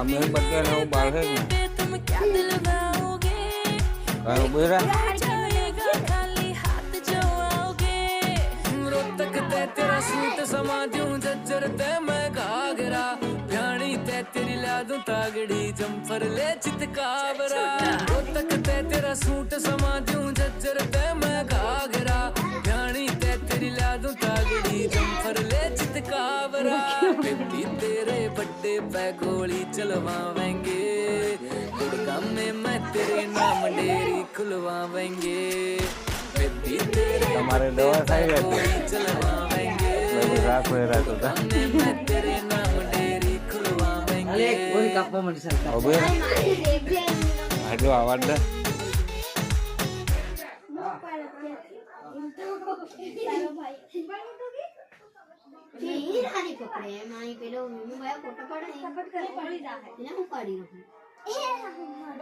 मैं बच्चे ने बाहर है क्या बेरा रोतक ते तेरा सूट समा दूं जज्जर ते मैं घाघरा भ्याणी ते तेरी ला दूं तागड़ी जम्फर ले चितकावरा रोतक ते तेरा सूट समा दूं जज्जर ते मैं घाघरा भ्याणी ते तेरी ला दूं तागड़ी जम्फर ले चितकावरा बेबी तेरे बड्डे पे गोली चलवावेंगे गुड़गांव में मैं तेरे नाम डेरी खुलवावेंगे बेबी तेरे हमारे दवा खाई रहते चलवावेंगे रात में रात होता मैं तेरे नाम डेरी खुलवावेंगे अरे कोई कप में सरकार अबे आजो आवाज दे ये रानी पकड़े माई पेलो मैं फोटो पड़ा है पकड़ कर पड़ी जा है ना वो काड़ी रखूं